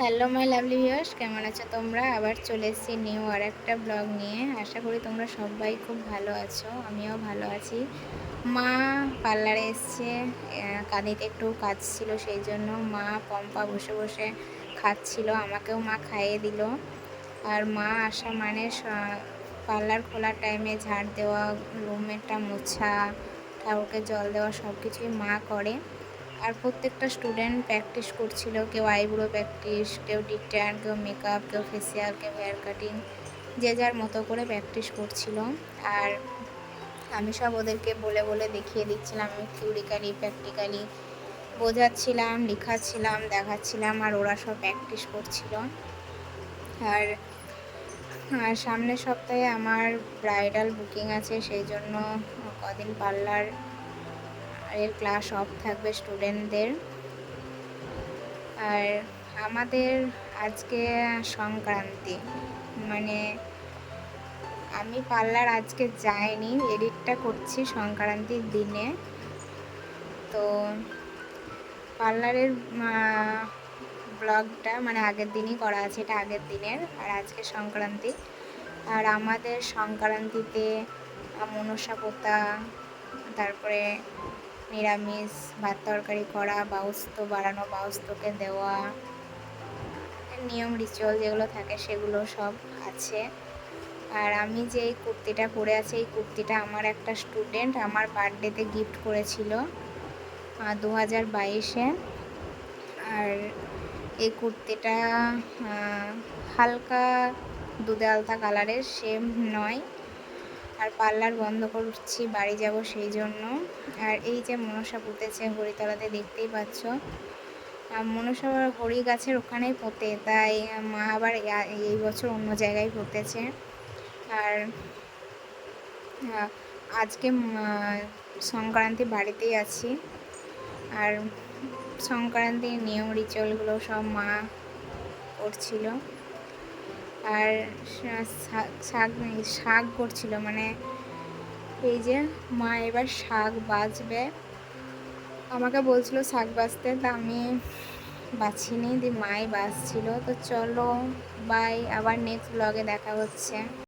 Hello my lovely viewers, কেমন আছো তোমরা? আবার চলে এসেছি নিউ আর একটা ব্লগ নিয়ে। আশা করি তোমরা সবাই খুব ভালো আছো, আমিও ভালো আছি। মা পার্লারে এসছে, কাঁদিতে একটু কাজ ছিল, সেই জন্য মা পম্পা বসে বসে খাচ্ছিল, আমাকেও মা খাইয়ে দিল। আর মা আসা মানে পার্লার খোলার টাইমে ঝাড় দেওয়া, রুমেরটা মোছা, ঠাকুরকে জল দেওয়া সব কিছুই মা করে। আর প্রত্যেকটা স্টুডেন্ট প্র্যাকটিস করছিল, কেউ আইব্রো প্র্যাকটিস, কেউ ডিকট্যান, কেউ মেকআপ, কেউ ফেসিয়াল, কেউ হেয়ার কাটিং, যে যার মতো করে প্র্যাকটিস করছিল। আর আমি সব ওদেরকে বলে বলে দেখিয়ে দিচ্ছিলাম, আমি থিওরিক্যালি প্র্যাকটিক্যালি বোঝাচ্ছিলাম, লেখাচ্ছিলাম, দেখাচ্ছিলাম, আর ওরা সব প্র্যাকটিস করছিল। আর সামনের সপ্তাহে আমার ব্রাইডাল বুকিং আছে, সেই জন্য কদিন পার্লার এর ক্লাস অফ থাকবে স্টুডেন্টদের। আর আমাদের আজকে সংক্রান্তি, মানে আমি পার্লার আজকে যাইনি, এডিটটা করছি সংক্রান্তির দিনে। তো পার্লারের ব্লগটা মানে আগের দিনই করা আছে, এটা আগের দিনের। আর আজকে সংক্রান্তি, আর আমাদের সংক্রান্তিতে মনসা পোতা, তারপরে নিরামিষ ভাত তরকারি করা, বাউস্ত বাড়ানো, বাউস্তকে দেওয়া, নিয়ম রিচুয়াল যেগুলো থাকে সেগুলো সব আছে। আর আমি যে এই কুর্তিটা পরে আছি, এই কুর্তিটা আমার একটা স্টুডেন্ট আমার বার্থডেতে গিফট করেছিল 2022-এ। আর এই কুর্তিটা হালকা দুধে আলতা কালারের, সেম নয়। আর পার্লার বন্ধ করছি, বাড়ি যাব সেই জন্য। আর এই যে মনসা পুঁতেছে হরিতলাতে, দেখতেই পাচ্ছ। মনসা হরি গাছের ওখানেই পোঁতে, তাই মা আবার এই বছর অন্য জায়গায় পুঁতেছে। আর আজকে সংক্রান্তি বাড়িতেই আছি। আর সংক্রান্তির নিয়ম রিচুয়ালগুলো সব মা করছিল। আর শাক করছিল, মানে এই যে মা এবার শাক বাছবে, আমাকে বলছিল শাক বাছতে, তা আমি বাছিনি, দিয়ে মাই বাছছিল। তো চলো বাই, আবার নেক্সট ব্লগে দেখা হচ্ছে।